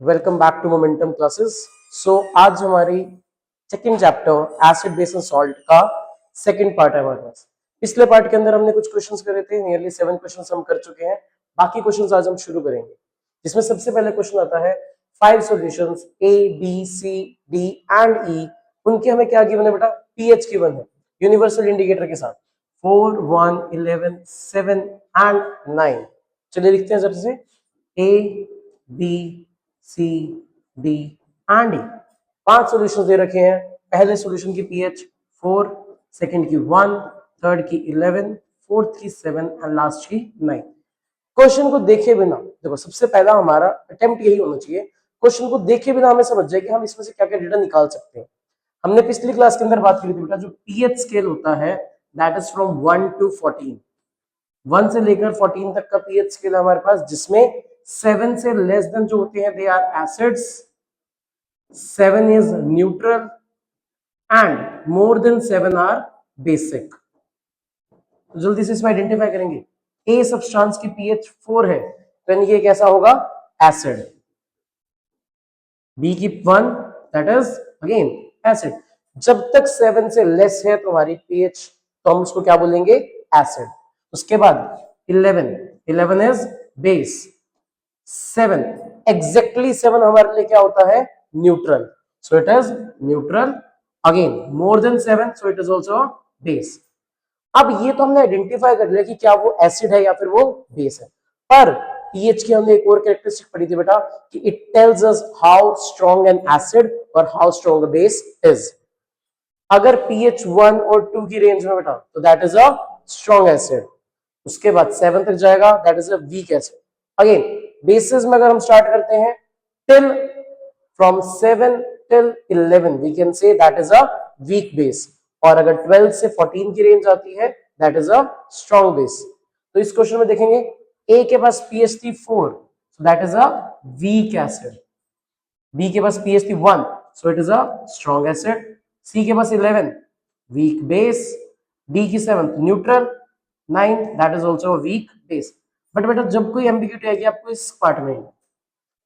Welcome back to Momentum classes. So आज हमारी second chapter acid base and salt का second part है हमारे पास। पिछले पार्ट के अंदर हमने कुछ क्वेश्चंस करे थे, नियरली 7 क्वेश्चंस हम कर चुके हैं। बाकी क्वेश्चंस आज हम शुरू करेंगे, जिसमें सबसे पहले क्वेश्चन आता है 5 solutions A B C D and E, उनके हमें क्या गिवन है बेटा? पीएच गिवन है यूनिवर्सल इंडिकेटर के साथ 4 1 11 7 एंड 9। चलिए लिखते हैं जरा से A B C D and E. 5 solutions दे रखे हैं। पहले सॉल्यूशन की पीएच 4, सेकंड की 1, थर्ड की 11, फोर्थ की 7 एंड लास्ट की 9। क्वेश्चन को देखे बिना, देखो सबसे पहला हमारा अटेम्प्ट यही होना चाहिए, क्वेश्चन को देखे बिना हमें समझ जाए कि हम इसमें से क्या क्या डेटा निकाल सकते हैं। हमने पिछली क्लास के अंदर बात की थी बेटा, जो पीएच स्केल होता है दैट इज फ्रॉम 1 to 14। 1 से लेकर 14 तक का पीएच स्केल है हमारे पास, जिसमें 7 से लेस देन जो होते हैं they are acids, 7 is neutral and more than 7 are basic. तो जल्दी से इसमें आइडेंटिफाई करेंगे। ए सब्सटेंस की पीएच 4 है तो यानी ये कैसा होगा? एसिड। बी की 1 दैट इज अगेन एसिड। जब तक 7 से लेस है तो हमारी पीएच, तो हम उसको क्या बोलेंगे? एसिड। उसके बाद 11 इज बेस। 7 एग्जैक्टली 7 हमारे लिए क्या होता है? Neutral. So it is neutral. Again more than 7 so it is also base. अब ये तो हमने आइडेंटिफाई कर लिया कि क्या वो एसिड है या फिर वो बेस है, पर पीएच की हमने एक और कैरेक्टरिस्टिक पढ़ी थी बेटा कि it tells us how strong an acid और how strong a base is. अगर पीएच 1 और 2 की रेंज में बेटा तो that is a strong acid. उसके बाद 7 तक जाएगा that is a weak acid. Again basis में अगर हम स्टार्ट करते हैं till from 7 till 11 we can say that is a weak base, और अगर 12 से 14 की रेंज आती है that is a strong base. तो इस क्वेश्चन में देखेंगे ए के पास पीएच थी 4 so that is a weak acid, B के पास पीएच थी 1 so it is a strong acid, C के पास 11 वीक बेस, डी की 7 neutral, 9 that is also weak base. But बेटा जब कोई एम्बिग्यूटी आएगी आपको इस पार्ट में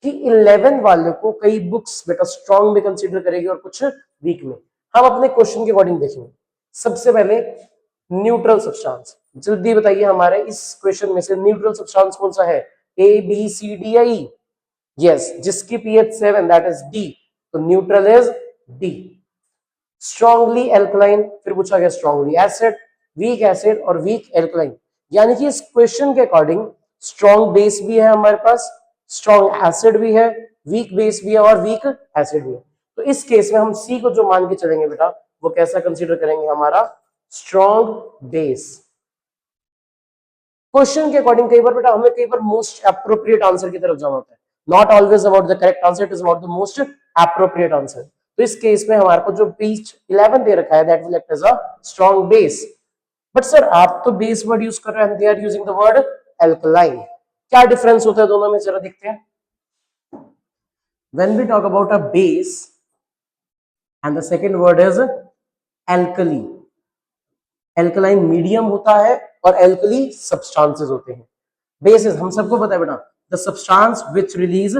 कि 11 वाले को कई बुक्स बेटा स्ट्रॉन्ग में कंसीडर करेगी और कुछ वीक में। हम अपने क्वेश्चन के अकॉर्डिंग देखेंगे। सबसे पहले न्यूट्रल सब्सटेंस, जल्दी बताइए हमारे इस क्वेश्चन में से न्यूट्रल सब्सटेंस कौन सा है? ए बी सी डी या ई? यस, जिसकी पीएच 7 दैट इज डी, तो neutral is D. Strongly alkaline, फिर पूछा गया स्ट्रांगली एसिड, वीक एसिड और वीक एल्कलाइन। यानी कि इस क्वेश्चन के अकॉर्डिंग स्ट्रॉन्ग बेस भी है हमारे पास, स्ट्रॉन्ग एसिड भी है, वीक बेस भी है और वीक एसिड भी है। तो इस केस में हम सी को जो मान के चलेंगे बेटा वो कैसा कंसीडर करेंगे? हमारा स्ट्रॉन्ग बेस। क्वेश्चन के अकॉर्डिंग कई बार बेटा हमें कई बार मोस्ट एप्रोप्रिएट आंसर की तरफ जाना होता है। Not always about the correct answer, it is about the most appropriate answer. तो इस केस में हमारे को जो पीच 11 दे रखा है that will act as a strong base. But sir आप तो बेस वर्ड यूज कर रहे हैं, they are using the word alkaline. क्या डिफरेंस होता है दोनों में जरा देखते हैं। When we talk about a base and the second word is alkali. Alkaline medium होता है और एल्कली सब्सटेंसेस होते हैं। बेसिस हम सबको पता है बेटा, the substance which release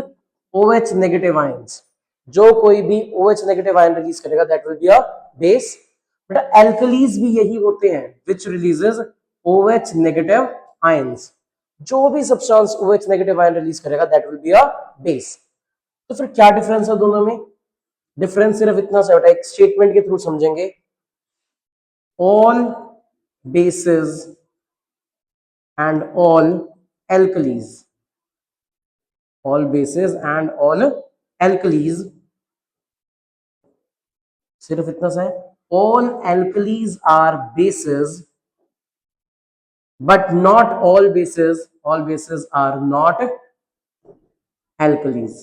OH negative ions. जो कोई भी OH नेगेटिव आयन रिलीज करेगा that will be a base. बेटा एल्कलीज भी यही होते हैं which releases OH negative ions. जो भी substance OH negative ion release करेगा that will be a base. तो फिर क्या डिफरेंस है दोनों में? डिफरेंस सिर्फ इतना सा बेटा, एक स्टेटमेंट के थ्रू समझेंगे। all bases and all alkalis, all bases and all alkalis, सिर्फ इतना सा है, all alkalis are bases but not all bases are not alkalis।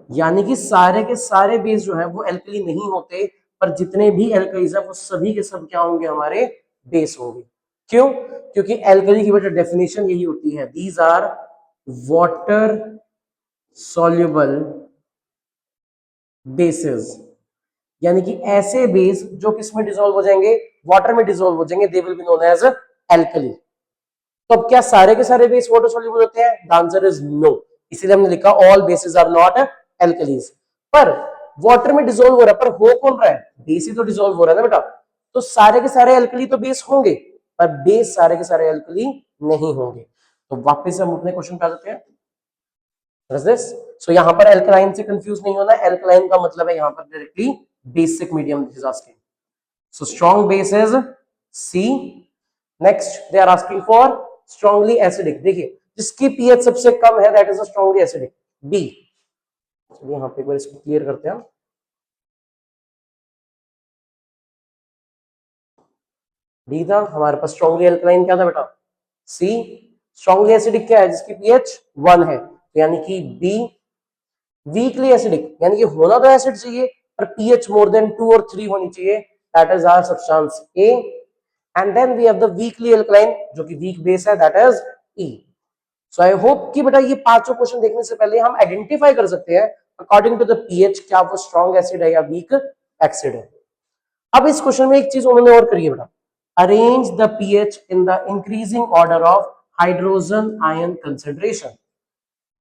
यानी कि सारे के सारे बेस जो है वो एल्कली नहीं होते, पर जितने भी एल्कलीज है वो सभी के सब क्या होंगे? हमारे बेस होंगे। क्यों? क्योंकि एल्कली की बेटा डेफिनेशन यही होती है, these are water soluble bases. यानी कि ऐसे बेस जो किस में डिसॉल्व हो जाएंगे? वाटर में डिसॉल्व हो जाएंगे, they will be known as alkali. तो अब क्या सारे के सारे बेस वाटर सॉल्युबल होते हैं? The answer is no. इसीलिए हमने लिखा all bases are not alkalis. पर वाटर में डिसॉल्व हो रहा है, पर हो कौन रहा है, बेस ही तो डिसॉल्व हो रहा है ना बेटा। तो सारे के सारे एल्कली तो बेस होंगे, पर बेस सारे के सारे एल्कली नहीं होंगे। तो वापस हम अपने क्वेश्चन पे आ जाते हैं। सो यहाँ पर एल्कलाइन से कंफ्यूज नहीं होना, एल्कलाइन का मतलब है यहाँ पर directly basic medium is asking. So strong base is C. Next they are asking for strongly acidic. देखिए जिसकी पीएच सबसे कम है that is a strongly acidic, B. चलिए यहाँ पे एक बार इसको क्लियर करते हैं। डी था हमारे पास, स्ट्रांगली एल्कलाइन क्या था बेटा, सी। स्ट्रांगली एसिडिक क्या है, जिसकी पीएच 1 है, तो यानी कि बी। वीकली एसिडिक यानी कि होना तो एसिड चाहिए पर पीएच मोर देन 2 और 3 होनी चाहिए, that is our substance A. And then we have the weakly alkaline जो कि वीक बेस है, that is E. So I hope कि बेटा ये पांचों क्वेश्चन देखने से पहले हम आइडेंटिफाई कर सकते हैं अकॉर्डिंग टू द पीएच क्या वो स्ट्रॉन्ग एसिड है या वीक एसिड है। अब इस क्वेश्चन में एक चीज उन्होंने और करी है बेटा, arrange the pH in the increasing order of hydrogen ion concentration.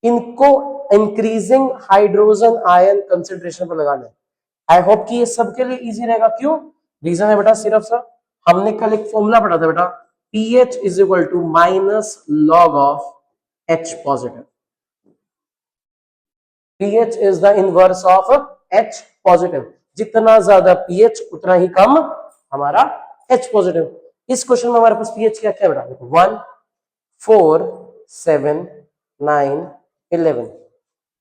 इनको इंक्रीजिंग हाइड्रोजन आयन कंसेंट्रेशन पर लगाना है। आई होप कि ये सबके लिए इजी रहेगा। क्यों, रीजन है बेटा सिर्फ सा, हमने कल एक फॉर्मूला पढ़ा था बेटा, pH is equal to minus log of H positive. pH is the inverse of H positive. जितना ज्यादा pH उतना ही कम हमारा H पॉजिटिव। इस क्वेश्चन में हमारे पास pH क्या क्या बेटा, 1, 4, 7, 9, 11।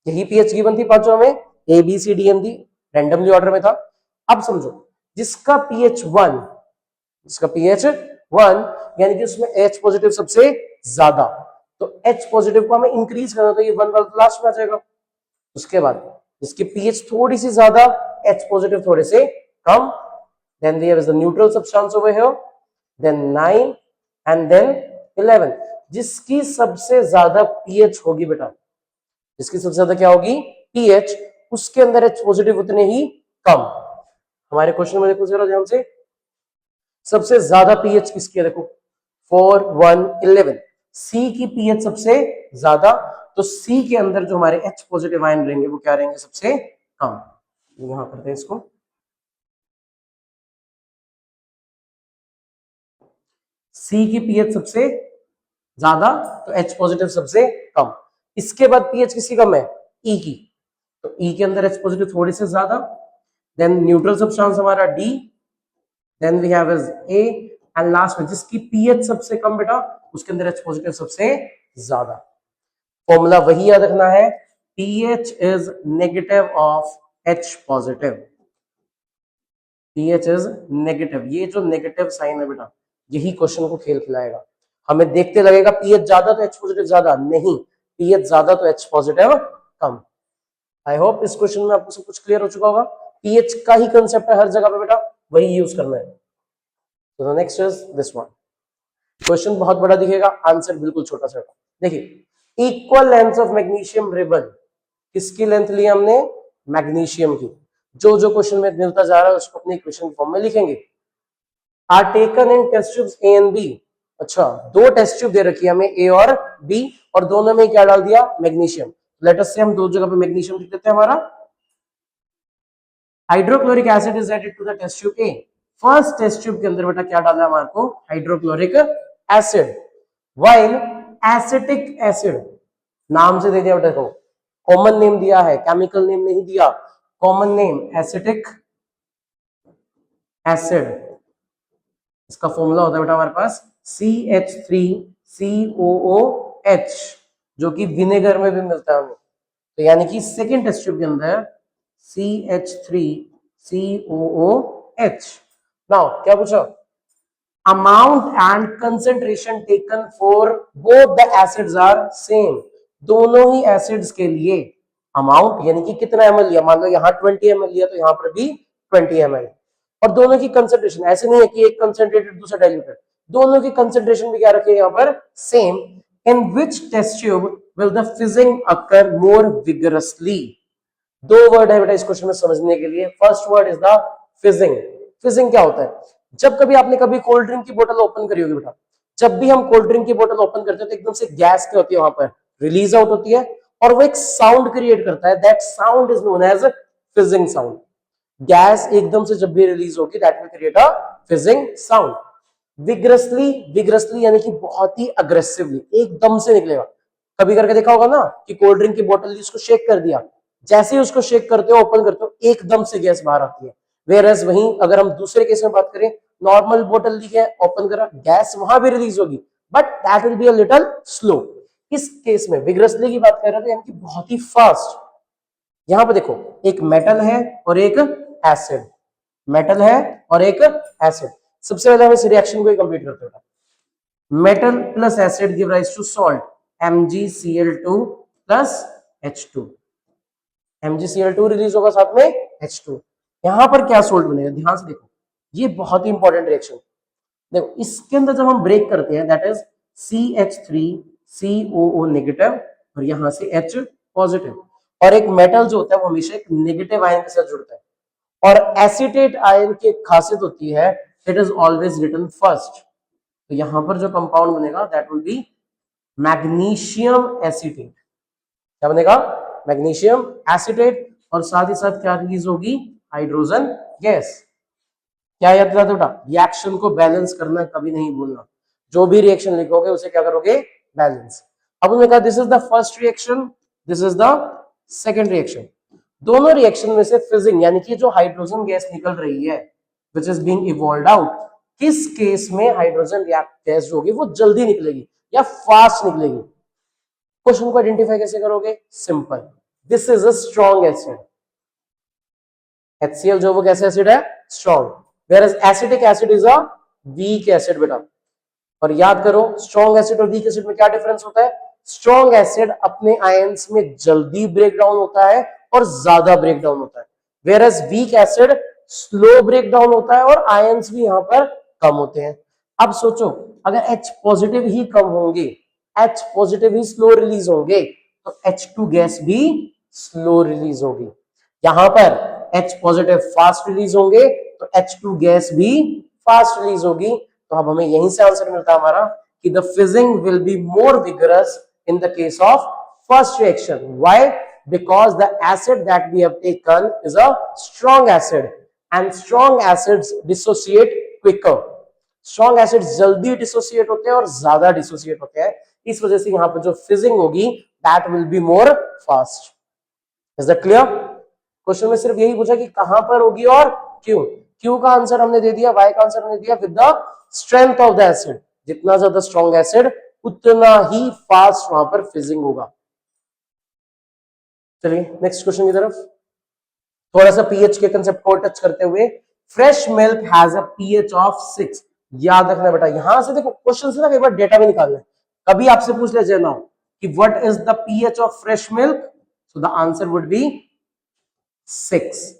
यही pH गिवन थी पांचों में, A B C D M D randomly order में था। अब समझो जिसका pH 1, जिसका pH 1 यानी कि उसमें H पॉजिटिव सबसे ज्यादा, तो H पॉजिटिव को हमें इंक्रीज करना, तो ये 1 वाला लास्ट में आ जाएगा। उसके बाद जिसकी pH थोड़ी सी ज्यादा, H पॉजिटिव थोड़े से कम, then there is the neutral substance over here, then 9 and then 11। जिसकी सबसे ज्यादा pH होगी बेटा, जिसकी सबसे ज्यादा क्या होगी pH, उसके अंदर H पॉजिटिव उतने ही कम। हमारे क्वेश्चन में देखो जरा ध्यान से, सबसे ज्यादा pH किसकी है, देखो 4, 1, 11। C की pH सबसे ज्यादा, तो C के अंदर जो हमारे H पॉजिटिव आयन रहेंगे वो क्या रहेंगे, सबसे कम। यहां करते हैं इसको, C की pH सबसे ज्यादा तो H पॉजिटिव सबसे कम। इसके बाद pH किसकी कम है, E की, तो E के अंदर H पॉजिटिव थोड़े से ज्यादा, देन न्यूट्रल सब्सटेंस हमारा D, then we have is A, and last में जिसकी pH सबसे कम बेटा उसके अंदर H पॉजिटिव सबसे ज्यादा। फॉर्मूला वही याद रखना है, pH is negative of H positive. pH is negative, ये जो नेगेटिव साइन है बेटा यही क्वेश्चन को खेल खिलाएगा। हमें देखते लगेगा pH ज्यादा तो H पॉजिटिव ज्यादा, नहीं, pH ज्यादा तो H positive come. I hope इस क्वेश्चन में आपको सब कुछ क्लियर हो चुका होगा। pH का ही कंसेप्ट है हर जगह पे बेटा, वही यूज करना है। तो next is this one. Question बहुत बड़ा दिखेगा, आंसर बिल्कुल छोटा सा। देखिए equal length of magnesium ribbon, किसकी लेंथ ली हमने, मैग्नीशियम की। जो जो क्वेश्चन में मिलता जा रहा है उसको अपने इक्वेशन फॉर्म में लिखेंगे। Are taken in test tubes A and B. अच्छा, दो टेस्ट ट्यूब दे रखी है हमें ए और बी, और दोनों में क्या डाल दिया, मैग्नीशियम। लेट अस से हम दो जगह पे मैग्नीशियम लिख देते हैं। हमारा hydrochloric acid is added to the test tube A. First test tube के अंदर बेटा क्या डाला है हमारे को, hydrochloric acid. While acetic acid, नाम से दे दिया बेटा को, कॉमन नेम दिया है, केमिकल नेम नहीं दिया, कॉमन नेम एसिटिक एसिड। इसका फॉर्मूला होता है बेटा हमारे पास CH3COOH, जो कि विनेगर में भी मिलता है हमें। तो यानी कि सेकेंड टेस्ट ट्यूब के अंदर CH3COOH। नाउ क्या पूछा, amount and concentration taken for both the acids are same. दोनों ही एसिड्स के लिए अमाउंट यानी कि कितना ml लिया, मान लो यहाँ 20 ml लिया तो यहाँ पर भी 20 ml, और दोनों की कंसेंट्रेशन ऐसे नहीं है कि एक कंसेंट्रेटेड दूसरा डाइल्यूटेड, दोनों की कंसेंट्रेशन भी क्या रखे यहाँ पर same. In which test tube will the fizzing occur more vigorously. दो वर्ड है बेटा इस क्वेश्चन में समझने के लिए। First word is the fizzing. Fizzing क्या होता है, जब कभी आपने कभी कोल्ड ड्रिंक की बोतल ओपन करी होगी बेटा, जब भी हम कोल्ड ड्रिंक की बोतल ओपन करते हैं तो एकदम से गैस क्या होती है वहां पर, रिलीज आउट होती है, और वो एक साउंड क्रिएट करता है, that sound is known as fizzing sound. Gas एकदम से जब भी रिलीज होगी that will create a fizzing sound. Vigorously, vigorously यानी कि बहुत ही अग्रेसिवली, एकदम से निकलेगा। कभी करके देखा होगा ना कि कोल्ड ड्रिंक की बोतल ली, उसको शेक कर दिया, जैसे ही उसको शेक करते हो, ओपन करते हो, एकदम से गैस बाहर आती है। वेयरएज वहीं अगर हम दूसरे केस में बात करें, नॉर्मल बोतल ली है, ओपन करा, गैस वहां भी रिलीज होगी, but that will be a little slow. इस केस में विग्रसली की बात कर रहे थे यानी कि बहुत ही फास्ट। यहां पे देखो, एक मेटल है और एक एसिड, मेटल है और एक एसिड। सबसे पहले हम इस रिएक्शन को कंप्लीट करते हैं। Metal plus acid give rise to salt MgCl2 plus H2। MgCl2 release होगा, साथ में H2। यहां पर क्या सोल्ट बनेगा, ध्यान से देखो, ये बहुत ही इंपॉर्टेंट रिएक्शन। देखो इसके अंदर जब हम ब्रेक करते हैं, दैट इज CH3COO नेगेटिव और यहां से H पॉजिटिव। और एक मेटल जो होता है वो हमेशा एक नेगेटिव आयन के साथ जुड़ता है। और एसिटेट आयन की एक खासियत होती है, it is always written first. तो यहां पर जो कंपाउंड बनेगा that will be magnesium acetate. क्या बनेगा, मैग्नीशियम एसिटेट। और साथ ही साथ क्या रिलीज होगी, हाइड्रोजन गैस। क्या याद दिलाते बेटा, रिएक्शन को बैलेंस करना कभी नहीं भूलना। जो भी रिएक्शन लिखोगे उसे क्या करोगे, बैलेंस। अब उन्होंने कहा this is the first reaction, this is the second reaction. दोनों रिएक्शन में से फिजिंग यानी कि जो हाइड्रोजन गैस निकल रही है which is being evolved out, किस केस में हाइड्रोजन गैस जो होगी वो जल्दी निकलेगी या फास्ट निकलेगी। क्वेश्चन को आइडेंटिफाई कैसे करोगे, simple, this is a strong acid. HCl जो वो कैसे एसिड है, strong, whereas acidic acid is a weak acid बेटा। और याद करो स्ट्रॉन्ग एसिड और वीक एसिड में क्या डिफरेंस होता है, स्ट्रॉन्ग एसिड अपने आयंस में जल्दी ब्रेक डाउन होता है और ज्यादा ब्रेक डाउन होता है, whereas weak acid slow break down होता है और आयंस भी यहां पर कम होते हैं। अब सोचो अगर H पॉजिटिव ही कम होंगे, H पॉजिटिव ही स्लो रिलीज होंगे, तो H2 गैस भी स्लो रिलीज होगी। यहां पर H पॉजिटिव फास्ट रिलीज होंगे तो H2 गैस भी फास्ट रिलीज होगी। तो अब हमें यहीं से आंसर मिलता है हमारा कि the fizzing will be more vigorous in the case of first reaction. Why, because the acid that we have taken is a strong acid and strong acids dissociate quicker। Strong acids जल्दी dissociate होते हैं और ज्यादा dissociate होते हैं, इस वजह से यहां पर जो फिजिंग होगी that will be more fast. Is that clear? Question में सिर्फ यही पूछा कि कहां पर होगी और क्यों। क्यू का आंसर हमने दे दिया, वाई का आंसर हमने दिया with the strength of the acid. जितना ज्यादा स्ट्रॉन्ग एसिड उतना ही फास्ट वहां पर फिजिंग होगा। चलिए नेक्स्ट क्वेश्चन की तरफ, थोड़ा सा पीएच के कंसेप्ट को टच करते हुए। Fresh milk has a pH of 6। याद रखना बेटा, यहां से देखो क्वेश्चन से ना एक बार डेटा भी निकालना है। कभी आपसे पूछ ले जाना कि what is the pH of fresh milk, so the answer would be 6।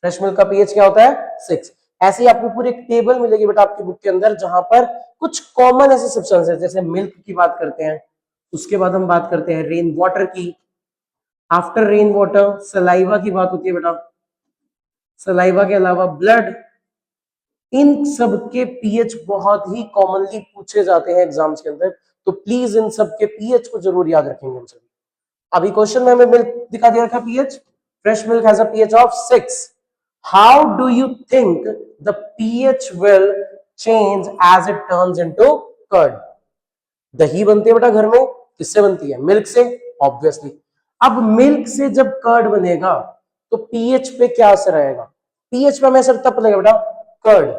Fresh milk का पीएच क्या होता है, 6। ऐसे ही आपको पूरी एक टेबल मिलेगी बेटा आपकी बुक के अंदर, जहां पर कुछ कॉमन ऐसे सब्सटेंस है, जैसे मिल्क की बात करते हैं, उसके बाद हम बात करते हैं रेन वाटर की, आफ्टर रेन वाटर सलाइवा की बात होती है बेटा, सलाइवा के अलावा ब्लड। इन सब के पीएच बहुत ही कॉमनली पूछे जाते हैं एग्जाम्स के अंदर, तो प्लीज इन सब के पीएच को जरूर याद रखेंगे हम सभी। अभी क्वेश्चन में हमें मिल्क दिखा दिया था pH, fresh milk has a pH of 6। How do you think the pH will change as it turns into curd. दही बनती है बेटा घर में, किससे बनती है, मिल्क से, ऑब्वियसली। अब मिल्क से जब कर्ड बनेगा तो पीएच पे क्या असर आएगा, पीएच पे हमें असर तब पड़ेगा बेटा कर्ड।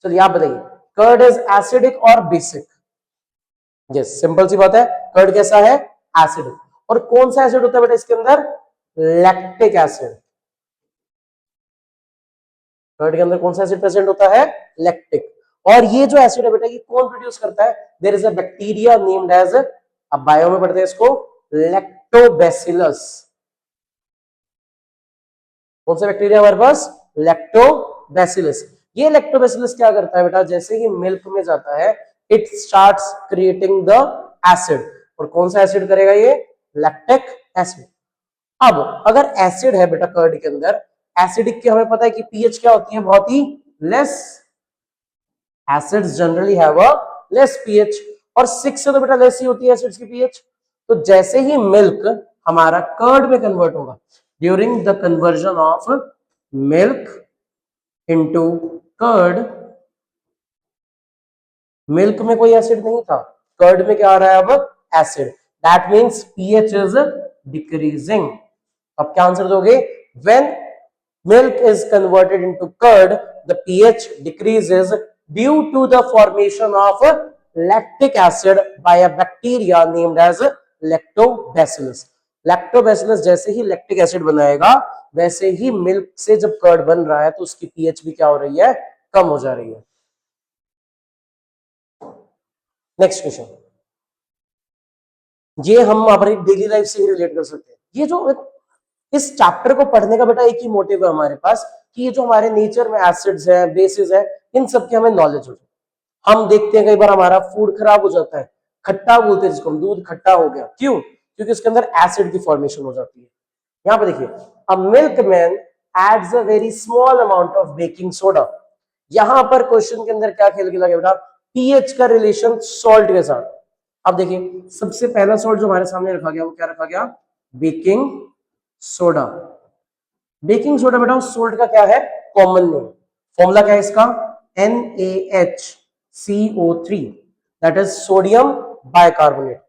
चलिए आप बताइए, कर्ड इज एसिडिक और बेसिक। यस, सिंपल सी बात है, कर्ड कैसा है, एसिडिक। और कौन सा एसिड होता है बेटा इसके अंदर, लैक्टिक एसिड। कर्ड के अंदर कौन सा एसिड प्रेजेंट होता है, लैक्टिक। और ये जो एसिड है बेटा ये कौन प्रोड्यूस करता है, there is a bacteria named as, अब बायो में पढ़ते हैं इसको, लैक्टोबैसिलस। कौन सा बैक्टीरिया हमारे पास, लैक्टोबैसिलस। ये लैक्टोबैसिलस क्या करता है बेटा, जैसे ही मिल्क में जाता है it starts creating the acid. और कौन सा एसिड करेगा ये, लैक्टिक एसिड। अब अगर एसिड है बेटा कर्ड के अंदर, एसिडिक की हमें पता है कि पीएच क्या होती है, बहुत ही less. Acids generally have a less pH, और 6 से तो बेटा लेस ही होती है एसिड्स की पीएच। तो जैसे ही मिल्क हमारा कर्ड में कन्वर्ट होगा, during the conversion of milk into curd, milk में कोई एसिड नहीं था, कर्ड में क्या आ रहा है अब, acid, that means pH is decreasing. अब क्या आंसर दोगे, when milk is converted into curd, the pH decreases due to the formation of lactic acid by a bacteria named as lactobacillus. lactobacillus जैसे ही lactic acid बनाएगा, वैसे ही milk से जब curd बन रहा है तो उसकी पीएच भी क्या हो रही है, कम हो जा रही है। नेक्स्ट क्वेश्चन, ये हम हमारी डेली लाइफ से ही रिलेट कर सकते हैं। ये जो इस चैप्टर को पढ़ने का बेटा एक ही मोटिव है हमारे पास कि ये जो हमारे नेचर में एसिड्स हैं, बेसिस हैं, इन सब की हमें नॉलेज हो जाए। हम देखते हैं कई बार हमारा फूड खराब हो जाता है, खट्टा बोलते हैं जिसको हम, दूध खट्टा हो गया, क्यों, क्योंकि उसके अंदर एसिड की फॉर्मेशन हो जाती है। यहाँ पे देखिए, a milkman adds a very small amount of baking soda. यहां पर क्वेश्चन के अंदर क्या खेल खेला गया बेटा, पीएच का रिलेशन सॉल्ट के साथ। अब देखिए, सबसे पहला सॉल्ट जो हमारे सामने रखा गया वो क्या रखा गया, बेकिंग सोडा। बेकिंग सोडा बेटा उस सोल्ट का क्या है, कॉमन नेम। फॉर्मूला क्या है इसका, NaHCO3, that is sodium bicarbonate.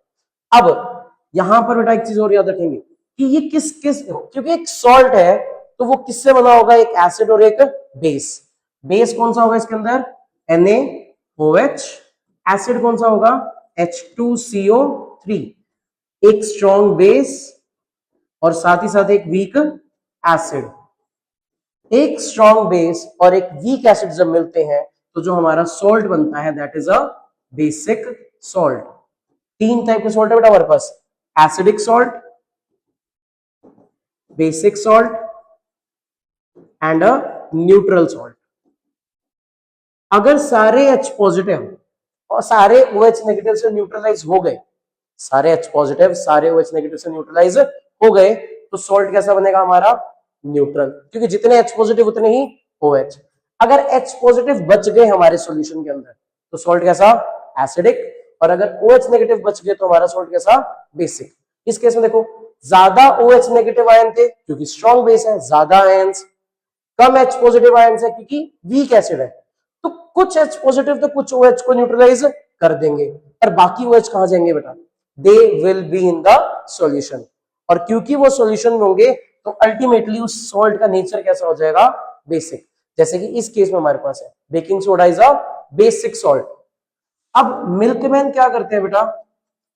अब यहां पर बेटा एक चीज और याद रखेंगे कि ये किस किस, क्योंकि एक सॉल्ट है तो वो किससे बना होगा, एक एसिड और एक बेस। बेस कौन सा होगा इसके अंदर, NaOH, एसिड कौन सा होगा, H2CO3, एक स्ट्रॉन्ग बेस और साथ ही साथ एक वीक एसिड। एक स्ट्रॉन्ग बेस और एक वीक एसिड जब मिलते हैं तो जो हमारा सॉल्ट बनता है that is a basic salt. तीन टाइप के सॉल्ट है बेटा हमारे पास, acidic salt, basic salt and a neutral salt. अगर सारे H पॉजिटिव और सारे OH नेगेटिव से न्यूट्रलाइज हो गए, सारे H पॉजिटिव सारे OH नेगेटिव से न्यूट्रलाइज हो गए, तो सॉल्ट कैसा बनेगा हमारा, न्यूट्रल, क्योंकि जितने H पॉजिटिव उतने ही OH। अगर H पॉजिटिव बच गए हमारे सॉल्यूशन के अंदर तो सॉल्ट कैसा, एसिडिक, और अगर OH नेगेटिव बच गए तो हमारा सॉल्ट कैसा, बेसिक। इस केस में देखो, ज्यादा OH नेगेटिव आयन थे क्योंकि स्ट्रॉन्ग बेस है, ज्यादा आयंस, कम H पॉजिटिव आयंस है क्योंकि वीक एसिड है, तो कुछ H पॉजिटिव तो कुछ OH को न्यूट्रलाइज कर देंगे, और बाकी OH कहां जाएंगे बेटा, दे will be in the solution. और क्योंकि वो सॉल्यूशन में होंगे तो अल्टीमेटली उस सॉल्ट का नेचर कैसा हो जाएगा, बेसिक। जैसे कि इस केस में हमारे पास है baking soda is a basic salt. अब मिल्कमैन क्या करते हैं बेटा,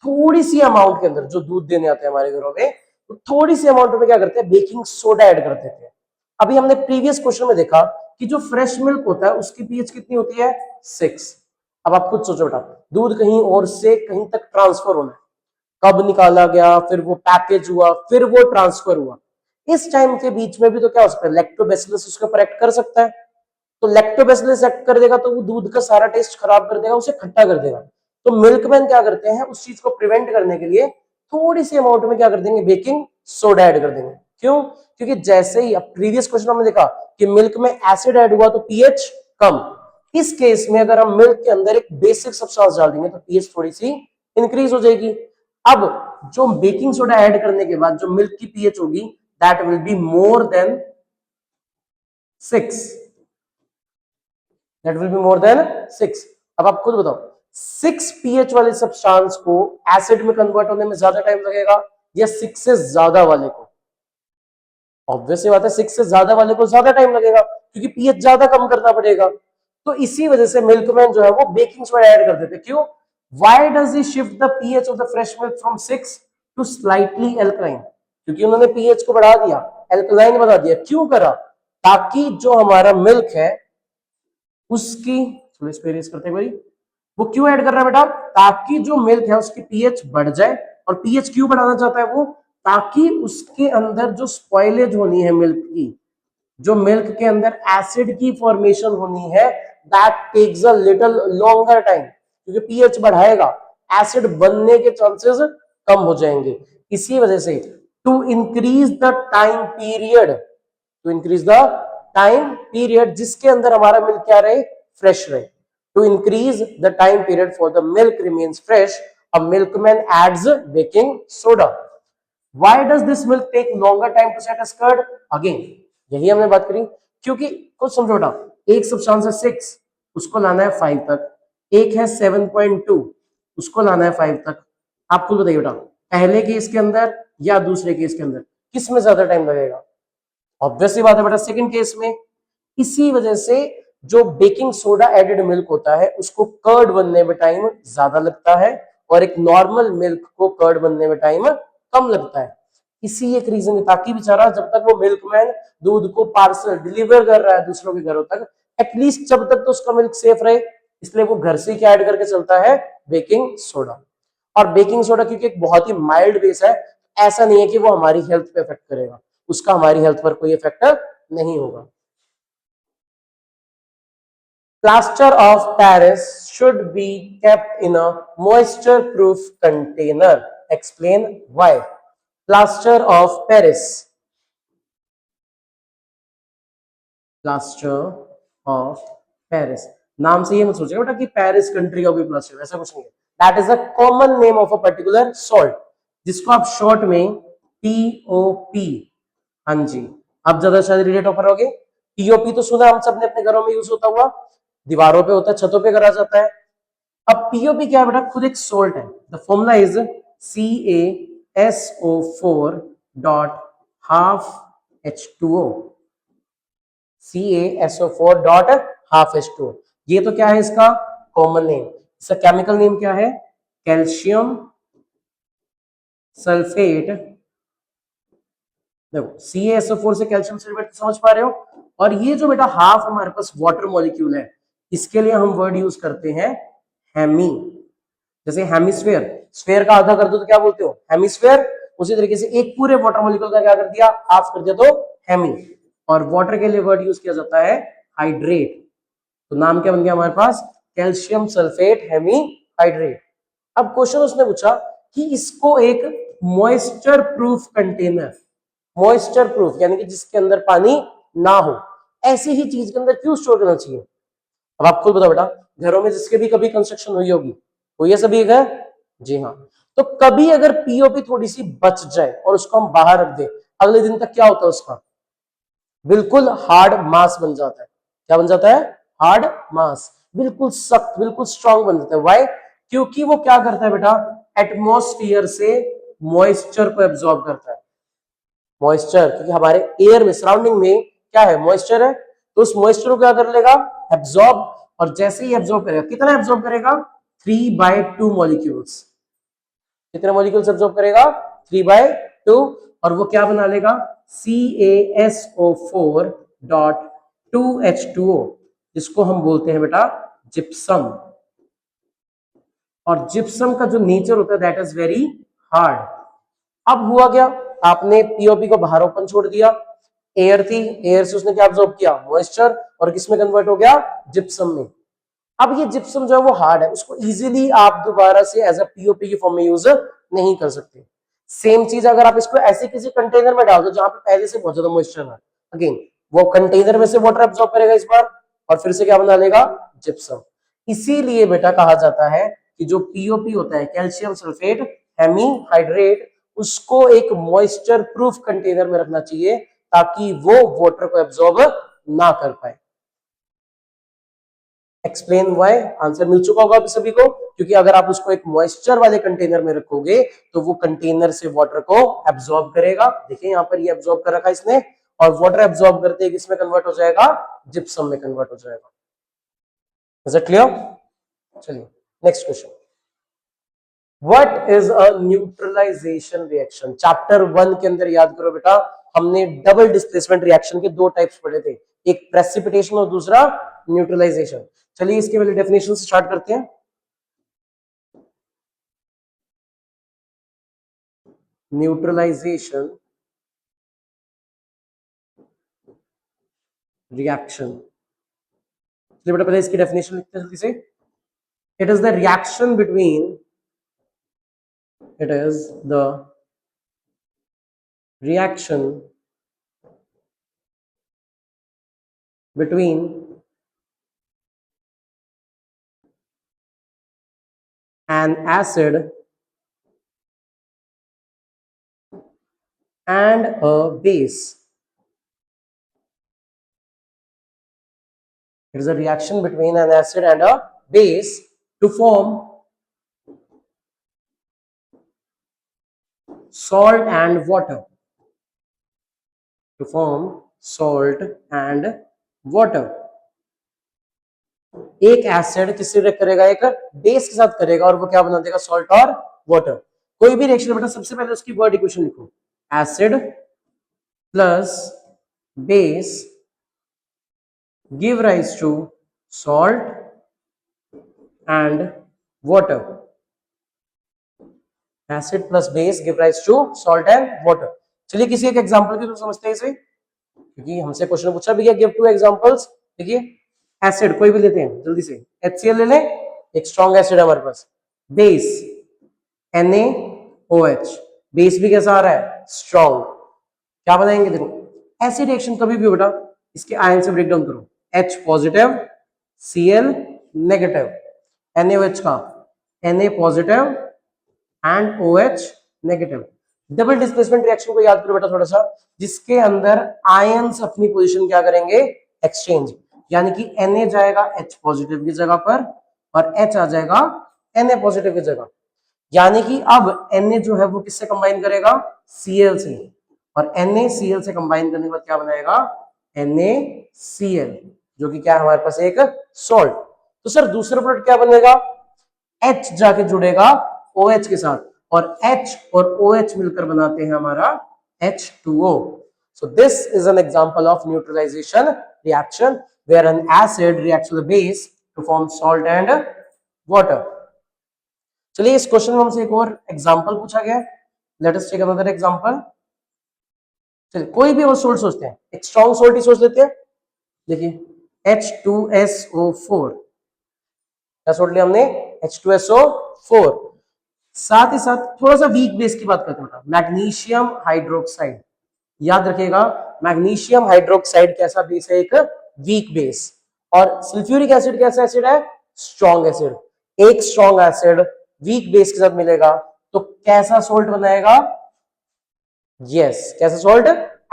थोड़ी सी अमाउंट के अंदर, जो दूध देने आते हैं हमारे घरों में, तो थोड़ी सी अमाउंट में क्या करते हैं, बेकिंग सोडा ऐड कर देते हैं। अभी हमने प्रीवियस क्वेश्चन में देखा कि जो फ्रेश मिल्क होता है उसकी पीएच कितनी होती है, 6। अब आप खुद सोचो बेटा, दूध कहीं और से कहीं तक ट्रांसफर होना है, कब निकाला गया, फिर वो पैकेज हुआ, फिर वो ट्रांसफर हुआ, इस टाइम के बीच में भी तो क्या हो सकता है, लैक्टोबैसिलस उसके ऊपर एक्ट कर सकता है। तो लैक्टोबैसिलस एक्ट कर देगा तो वो दूध का सारा टेस्ट खराब कर देगा, उसे खट्टा कर देगा। तो मिल्कमैन क्या करते हैं, उस चीज को प्रिवेंट करने के लिए थोड़ी सी अमाउंट में क्या कर देंगे, बेकिंग सोडा ऐड कर देंगे। क्यों, क्योंकि जैसे ही, अब प्रीवियस क्वेश्चन हमने देखा कि मिल्क में एसिड ऐड हुआ तो पीएच कम, इस केस में अगर हम मिल्क के अंदर एक बेसिक सब्सटेंस डाल देंगे तो पीएच थोड़ी सी इंक्रीज हो जाएगी। अब जो बेकिंग सोडा ऐड करने के बाद जो मिल्क की पीएच होगी that will be more than 6, that will be more than 6। अब आप खुद बताओ, 6 पीएच वाले सब्सटेंस को एसिड में कन्वर्ट होने में ज्यादा टाइम लगेगा या 6 से ज्यादा वाले को? ऑब्वियस बात है 6 से ज्यादा वाले को ज्यादा टाइम लगेगा क्योंकि पीएच ज्यादा कम करना पड़ेगा। तो इसी वजह से मिल्कमैन जो है वो बेकिंग सोडा ऐड कर देते। क्यों, why does he shift the pH of the fresh milk from 6 to slightly alkaline? क्योंकि उन्होंने पीएच को बढ़ा दिया, एल्कलाइन बना दिया। क्यों करा, ताकि जो हमारा मिल्क है उसकी, थोड़ी स्पेस करते भाई, वो क्यों ऐड कर रहा है बेटा, ताकि जो मिल्क है उसकी पीएच बढ़ जाए। और पीएच क्यों बढ़ाना चाहता है वो, ताकि उसके अंदर जो स्पॉइलेज होनी है मिल्क की, जो मिल्क के अंदर एसिड की फॉर्मेशन होनी है, that takes a little longer time, क्योंकि पीएच बढ़ाएगा, एसिड बनने के चांसेस कम हो जाएंगे। इसी वजह से to increase the time period, to increase the time period जिसके अंदर हमारा मिल्क क्या रहे, फ्रेश रहे, to increase the time period for the milk remains fresh, a milkman adds baking soda. Why does this milk take longer time to set as curd? Again, यही हमने बात करी, क्योंकि कुछ समझो बेटा, एक सब्सटेंस है 6, उसको लाना है 5 तक, एक है 7.2, उसको लाना है 5 तक। आप खुद बताइए बेटा, पहले केस के अंदर या दूसरे केस के अंदर किस में ज्यादा टाइम लगेगा? ऑब्वियसली बात है बेटा, सेकंड केस में। इसी वजह से जो बेकिंग सोडा एडेड मिल्क होता है उसको कर्ड बनने में टाइम ज्यादा लगता है, और एक नॉर्मल मिल्क को कर्ड बनने में टाइम कम लगता है। इसी एक रीजन है, ताकि बेचारा जब तक वो मिल्कमैन दूध को पार्सल डिलीवर कर रहा है दूसरों के घरों तक, एटलीस्ट जब तक तो उसका मिल्क सेफ रहे, इसलिए वो घर से क्या ऐड करके चलता है? Baking soda. और बेकिंग सोडा क्योंकि एक बहुत ही माइल्ड बेस है, ऐसा नहीं है कि वो हमारी हेल्थ पे इफेक्ट करेगा, उसका हमारी हेल्थ पर कोई इफेक्ट नहीं होगा। Plaster of Paris should be kept in a moisture-proof container. Explain why. Plaster of Paris. Plaster of Paris. नाम से ये मत सोचेगा बेटा कि पेरिस कंट्री का कोई प्लास्टर, ऐसा कुछ नहीं है। That is a common name of a particular salt, जिसको आप शॉर्ट में पीओपी, हाँ जी, आप ज्यादा शायद रिलेट हो पाओगे। पीओपी तो सुना हम सबने अपने घरों में यूज होता हुआ, दीवारों पे होता है, छतों पे करा जाता है। अब पीओपी क्या है बेटा? खुद एक सोल्ट है। The formula is CaSO4 dot half H2O। CaSO4 dot half H2O, ये तो क्या है इसका कॉमन नेम। इसका केमिकल नेम क्या है? Calcium sulphate. देखो CaSO4 से कैल्शियम सल्फेट समझ पा रहे हो, और ये जो बेटा हाफ हमारे पास वाटर मॉलिक्यूल है, इसके लिए हम वर्ड यूज करते हैं हेमी। जैसे हेमिस्फेयर, स्फेयर का आधा कर दो तो क्या बोलते हो? हेमिस्फेयर। उसी तरीके से एक पूरे वाटर मॉलिक्यूल का क्या कर दिया? हाफ कर दिया तो हेमी। और वाटर के लिए वर्ड यूज किया जाता है हाइड्रेट। तो नाम क्या बन गया हमारे पास? Calcium sulphate hemihydrate. अब क्वेश्चन उसने पूछा कि इसको एक moisture proof container, moisture proof यानी कि जिसके अंदर पानी ना हो, ऐसी ही चीज के अंदर क्यों स्टोर करना चाहिए? अब आप खुद बताओ बेटा, घरों में जिसके भी कभी कंस्ट्रक्शन हुई होगी, हुई है सभी घर? जी हाँ। तो कभी अगर पीओपी थोड़ी सी बच जाए और उसको हम बाहर रख दें, अगले दिन तक क्या होता है उसका? बिल्कुल हार्ड मास बन जाता है। क्या बन जाता है? हार्ड मास, बिल्कुल सख्त, बिल्कुल स्ट्रांग बन जाता है। व्हाई? क्योंकि वो क्या करता है बेटा? एटमॉस्फेयर से मॉइस्चर को एब्जॉर्ब करता है। मॉइस्चर, क्योंकि हमारे एयर में, सराउंडिंग में क्या है? मॉइस्चर है, तो उस मॉइस्चर को क्या कर लेगा? एब्जॉर्ब। और जैसे ही एब्जॉर्ब करेगा, कितना एब्जॉर्ब करेगा? 3/2 मॉलिक्यूल्स। कितने मॉलिक्यूल्स एब्जॉर्ब करेगा? 3/2। और वो क्या बना लेगा? CaSO4 डॉट 2H2O, जिसको हम बोलते हैं बेटा जिप्सम। और जिप्सम का जो नेचर होता है दैट इज वेरी हार्ड। अब हुआ क्या? आपने पीओपी को बाहर ओपन छोड़ दिया, एयर थी, एयर से उसने क्या एब्जॉर्ब किया? मॉइस्चर, और किसमें कन्वर्ट हो गया? जिप्सम में। अब ये जिप्सम जो है वो हार्ड है, उसको इजीली आप दोबारा से एज अ पीओपी की फॉर्म में यूज नहीं कर सकते। सेम चीज अगर आप इसको ऐसे किसी कंटेनर में डाल दो जहां पे पहले से बहुत ज्यादा मॉइस्चर है, अगेन वो कंटेनर में से वाटर एब्जॉर्ब करेगा इस बार, और फिर से क्या बना लेगा? जिप्सम। इसीलिए बेटा कहा जाता है कि जो पीओपी होता है, कैल्शियम सल्फेट हेमी हाइड्रेट, उसको एक मॉइस्चर प्रूफ कंटेनर में रखना चाहिए ताकि वो वाटर को एब्जॉर्ब ना कर पाए। एक्सप्लेन व्हाई, आंसर मिल चुका होगा आप सभी को, क्योंकि अगर आप उसको एक मॉइस्चर वाले कंटेनर में रखोगे तो वो कंटेनर से वाटर को एब्जॉर्ब करेगा। देखिए यहां पर ये एब्जॉर्ब कर रखा है इसने, और वाटर एब्जॉर्ब करते ही किसमें कन्वर्ट हो जाएगा? जिप्सम में कन्वर्ट हो जाएगा। Is it clear? चलिए next question. What is a neutralisation reaction? Chapter 1 के अंदर याद करो बेटा, हमने डबल डिस्प्लेसमेंट रिएक्शन के दो टाइप्स पढ़े थे, एक प्रेसिपिटेशन और दूसरा न्यूट्रलाइजेशन। चलिए इसके पहले डेफिनेशन से स्टार्ट करते हैं। न्यूट्रलाइजेशन रिएक्शन, चलिए बेटा पहले इसकी डेफिनेशन लिखते हैं जल्दी से। It is the reaction between, it is the reaction between an acid and a base. It is a reaction between an acid and a base to form salt and water. To form salt and water. एक acid किससे react करेगा, एक base के साथ करेगा और वो क्या बना देगा, सॉल्ट और वाटर. कोई भी रिएक्शन बेटा सबसे पहले उसकी वर्ड इक्वेशन लिखो, acid plus base give rise to salt and water. Acid plus base give rise to salt and water. चलिए किसी एक एग्जांपल के थ्रू समझते हैं इसे, क्योंकि हमसे क्वेश्चन पूछा भी है, गिव टू एग्जांपल्स. देखिए एसिड कोई भी लेते हैं जल्दी से, HCl ले लें, एक स्ट्रॉन्ग एसिड है हमारे पास. बेस NaOH, बेस भी कैसा आ रहा है, स्ट्रॉन्ग. क्या बनाएंगे, देखो ऐसी रिएक्शन कभी भी बेटा इसके आयन से ब्रेक डाउन करो, H positive Cl negative, NaOH का Na positive and OH negative. Double displacement reaction को याद करो बेटा थोड़ा सा, जिसके अंदर आयंस अपनी पोजीशन क्या करेंगे, एक्सचेंज. यानी कि Na जाएगा H पॉजिटिव की जगह पर और H आ जाएगा Na पॉजिटिव की जगह. यानी कि अब Na जो है वो किससे कंबाइन करेगा, Cl से, और NaCl से कंबाइन करने के बाद क्या बनाएगा, NaCl, जो कि क्या है हमारे पास एक सॉल्ट. तो सर दूसरा प्रोडक्ट क्या बनेगा, H जाके जुड़ेगा OH के साथ और H और OH मिलकर बनाते हैं हमारा H2O. So this is an example of neutralization reaction where an acid reacts with a base to form salt and water. चलिए इस क्वेश्चन में हमसे एक और एग्जांपल पूछा गया है. Let us take another example. चलिए कोई भी और सोल्ट सोचते हैं, एक स्ट्रॉन्ग सोल्ट ही सोच लेते हैं. देखिए H2SO4 क्या सोल्ट लिया हमने, H2SO4. साथ ही साथ थोड़ा सा वीक बेस की बात करते हैं, मैग्नीशियम हाइड्रोक्साइड. याद रखिएगा मैग्नीशियम हाइड्रोक्साइड कैसा बेस है, एक वीक बेस. और सल्फ्यूरिक एसिड कैसा एसिड है, स्ट्रॉन्ग एसिड. एक स्ट्रॉन्ग एसिड वीक बेस के साथ मिलेगा तो कैसा सोल्ट बनाएगा, यस कैसा सोल्ट,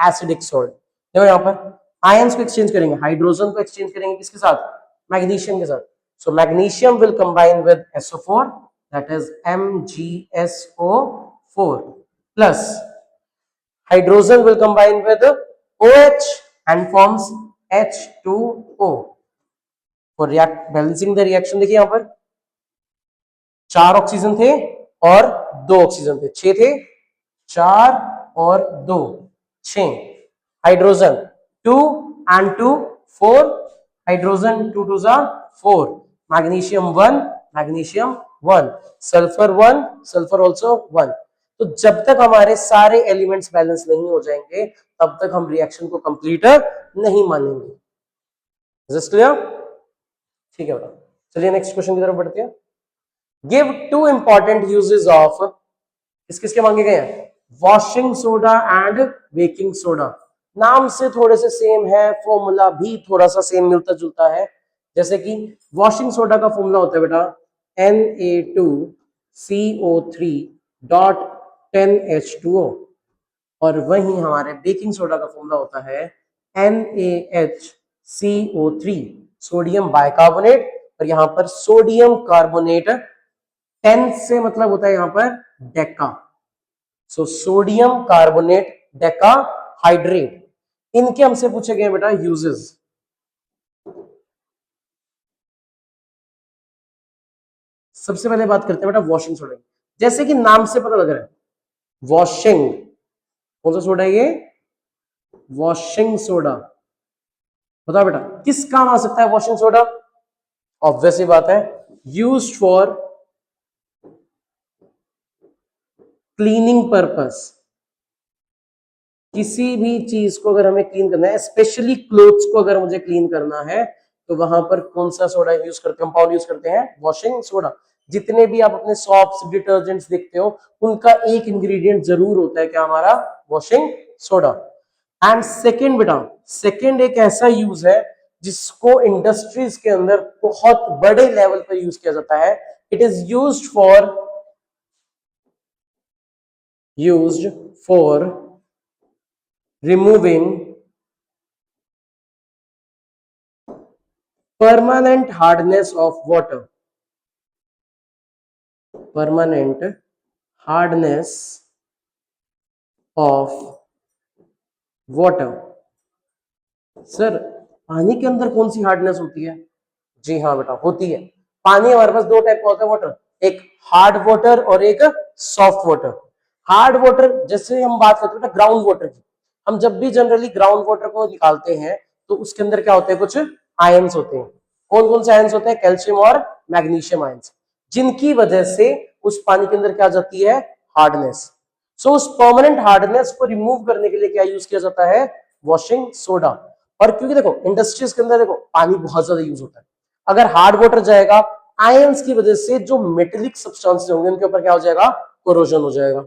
एसिडिक सोल्ट. देखो यहां पर आयंस को एक्सचेंज करेंगे, हाइड्रोजन को एक्सचेंज करेंगे किसके साथ, मैग्नीशियम के साथ. So magnesium will combine with SO4, that is MgSO4, plus hydrogen will combine with OH and forms H2O. for balancing the reaction देखिए यहां पर 4 ऑक्सीजन थे और 2 ऑक्सीजन थे, 6 थे, 4 और 2 6. हाइड्रोजन 2 and 2 4, हाइड्रोजन 2 2 जा 4, magnesium 1 magnesium 1, sulphur 1 sulphur also 1. तो जब तक हमारे सारे एलिमेंट्स बैलेंस नहीं हो जाएंगे तब तक हम रिएक्शन को कंप्लीट नहीं मानेंगे. इज क्लियर, ठीक है बेटा. चलिए नेक्स्ट क्वेश्चन की तरफ बढ़ते हैं. गिव 2 इंपॉर्टेंट यूजेस ऑफ, किस किसके मांगे गए हैं, washing soda and baking soda. नाम से थोड़े से सेम है, फॉर्मूला भी थोड़ा सा सेम मिलता जुलता है. जैसे कि वॉशिंग सोडा का फॉर्मूला होता है बेटा Na2CO3.10H2O, और वहीं हमारे बेकिंग सोडा का फॉर्मूला होता है NaHCO3, सोडियम बाइकार्बोनेट. और यहां पर सोडियम कार्बोनेट 10 से मतलब होता है यहां पर Deka. So sodium carbonate Deka hydrate. इनके हमसे पूछे गए बेटा यूजेस. सबसे पहले बात करते हैं बेटा वॉशिंग सोडा. जैसे कि नाम से पता लग रहा है वॉशिंग, कौन सा सोडा है ये, वॉशिंग सोडा. बताओ बेटा किस काम आ सकता है वॉशिंग सोडा, ऑब्वियस ही बात है यूज्ड फॉर क्लीनिंग पर्पस. किसी भी चीज को अगर हमें क्लीन करना है, स्पेशली क्लोथ्स को अगर मुझे क्लीन करना है तो वहां पर कौन सा सोडा यूज करते हैं, कंपाउंड यूज करते हैं, वॉशिंग सोडा. जितने भी आप अपने सॉप्स डिटर्जेंट्स देखते हो उनका एक इंग्रेडिएंट जरूर होता है क्या, हमारा वॉशिंग सोडा. एंड सेकेंड बेटा, सेकेंड एक ऐसा यूज है जिसको इंडस्ट्रीज के अंदर बहुत बड़े लेवल पर यूज किया जाता है. It is used for removing permanent hardness of water, permanent hardness of water। Sir पानी के अंदर कौन सी हार्डनेस होती है? जी हाँ बेटा होती है। पानी हमारे पास दो टाइप का होता है वाटर, एक हार्ड वाटर और एक सॉफ्ट वाटर। हार्ड वाटर जैसे हम बात करते हैं बेटा ग्राउंड वाटर की, हम जब भी जनरली ग्राउंड वाटर को निकालते हैं तो उसके अंदर क्या होते हैं, कुछ आयंस होते हैं। कौन कौन से आयंस होते हैं? कैल्शियम और मैग्नीशियम आयंस, जिनकी वजह से उस पानी के अंदर क्या जाती है? हार्डनेस। सो उस परमानेंट हार्डनेस को रिमूव करने के लिए क्या यूज किया जाता है? Washing soda. और क्योंकि देखो इंडस्ट्रीज के अंदर देखो पानी बहुत ज्यादा यूज होता है, अगर हार्ड वाटर जाएगा आयंस की वजह से जो मेटेलिक सब्सटेंसेस होंगे उनके ऊपर क्या हो जाएगा? कोरोजन हो जाएगा।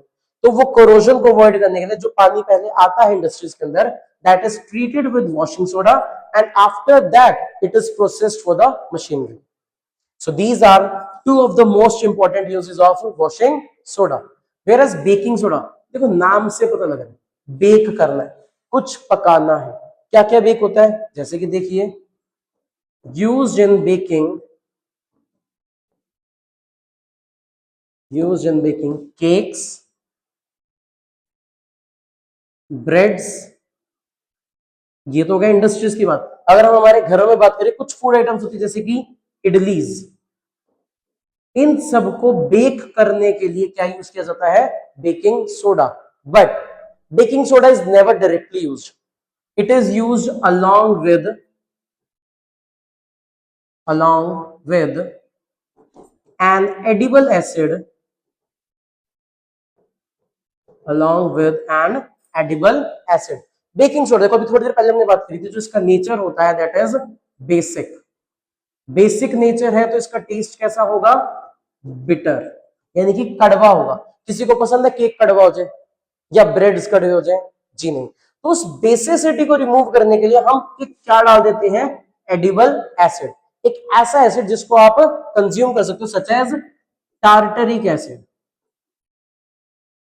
तो वो कोरोजन को अवॉइड करने के लिए जो पानी पहले आता है इंडस्ट्रीज के अंदर, that is treated with washing soda and after that it is processed for the machinery. So these are two of the most important uses of washing soda. Whereas baking soda, देखो नाम से पता लग रहा है bake करना है, कुछ पकाना है। क्या क्या बेक होता है? जैसे कि देखिए used in baking cakes, breads। ये तो हो गया इंडस्ट्रीज की बात। अगर हम हमारे घरों में बात करें, कुछ फूड आइटम्स होती है जैसे कि इडलीज, इन सबको बेक करने के लिए क्या यूज किया जाता है? Baking soda. But baking soda is never directly used, it is used along with an edible acid, along with an edible acid। Baking soda देखो अभी थोड़ी देर पहले हमने बात करी थी, जो इसका नेचर होता है that is basic. Basic nature है तो इसका टेस्ट कैसा होगा? बिटर, यानी कि कड़वा होगा। किसी को पसंद है केक कड़वा हो जाए या ब्रेड्स कड़वे हो जाए? जी नहीं। तो उस बेसिसिटी को रिमूव करने के लिए हम एक क्या डाल देते हैं? Edible acid. एक ऐसा एसिड जिसको आप कंज्यूम कर सकते हो, such as tartaric acid.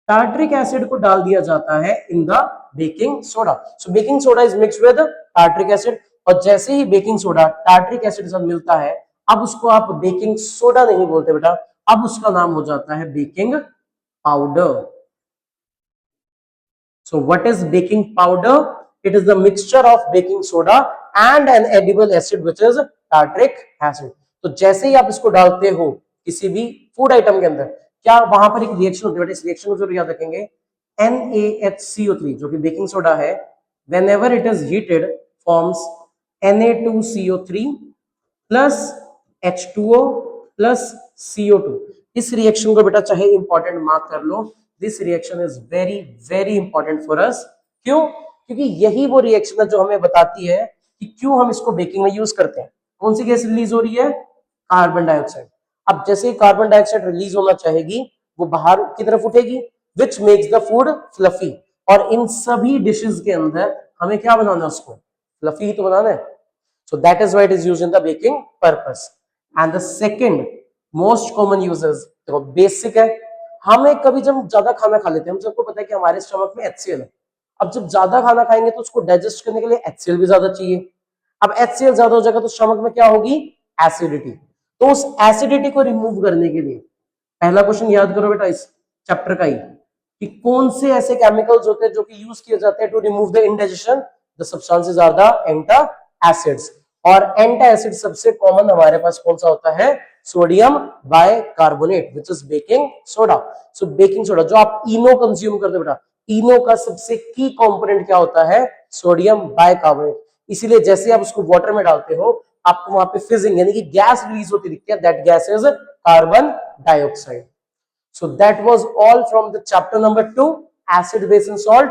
Tartaric acid को डाल दिया जाता है in the baking soda. So baking soda is mixed with tartaric acid, और जैसे ही बेकिंग सोडा टार्टरिक एसिड के साथ मिलता है, अब उसको आप बेकिंग सोडा नहीं बोलते बेटा, अब उसका नाम हो जाता है baking powder. So what is baking powder? It is the mixture of baking soda and an edible acid which is tartaric acid। तो जैसे ही आप इसको डालते हो किसी भी फूड आइटम के अंदर, क्या वहां पर एक रिएक्शन होती है? इस रिएक्शन को जरूर याद रखेंगे। NaHCO3 जो कि बेकिंग सोडा है, whenever it is heated forms Na2CO3 plus H2O plus CO2। इस रिएक्शन को बेटा चाहे इंपॉर्टेंट मार्क कर लो, this reaction is very very important for us. क्यों? क्योंकि यही वो रिएक्शन है जो हमें बताती है कि क्यों हम इसको बेकिंग में यूज करते हैं। कौन सी गैस रिलीज हो रही है? Carbon dioxide. अब जैसे ही कार्बन डाइऑक्साइड रिलीज होना चाहेगी, वो बाहर की तरफ उठेगी, which makes the food fluffy. और इन सभी डिशेस के अंदर हमें क्या बनाना है? उसको फ्लफी ही तो बनाना है। So that is why it is used in the baking purpose. And the second most common uses, देखो बेसिक है, हमें कभी जब ज्यादा खाना खा लेते हैं, हम सबको पता है कि हमारे स्टमक में HCl है। अब जब ज्यादा खाना खाएंगे तो उसको डाइजेस्ट करने के लिए HCl भी ज्यादा चाहिए। अब HCl ज्यादा हो जाएगा तो स्टमक में क्या होगी? एसिडिटी। तो उस एसिडिटी को रिमूव करने के लिए पहला क्वेश्चन याद करो बेटा इस चैप्टर का ही, कि कौन से ऐसे केमिकल्स होते हैं जो कि यूज किए जाते हैं to remove the indigestion? The substances are the antacids. और एंटा एसिड सबसे कॉमन हमारे पास कौन सा होता है? Sodium bicarbonate which is baking soda. So baking soda जो आप इनो कंज्यूम करते हो बेटा, इनो का सबसे की कंपोनेंट क्या होता है? Sodium bicarbonate. इसीलिए जैसे आप उसको वाटर में डालते हो, आपको वहां पे फिजिंग यानी कि गैस रिलीज होती दिखती है, that gas is carbon dioxide. So that was all from the chapter number 2 acid base and salt।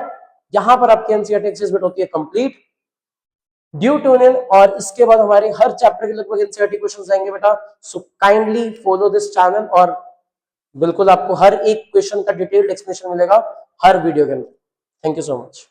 यहां पर आपकी एनसीईआरटी एक्सरसाइज होती है कंप्लीट। ड्यू ट्यून इन, और इसके बाद हमारे हर चैप्टर के लगभग एनसीईआरटी क्वेश्चंस आएंगे बेटा। So kindly follow this channel, और बिल्कुल आपको हर एक क्वेश्चन का डिटेल्ड एक्सप्लेनेशन मिलेगा हर वीडियो के अंदर। Thank you so much.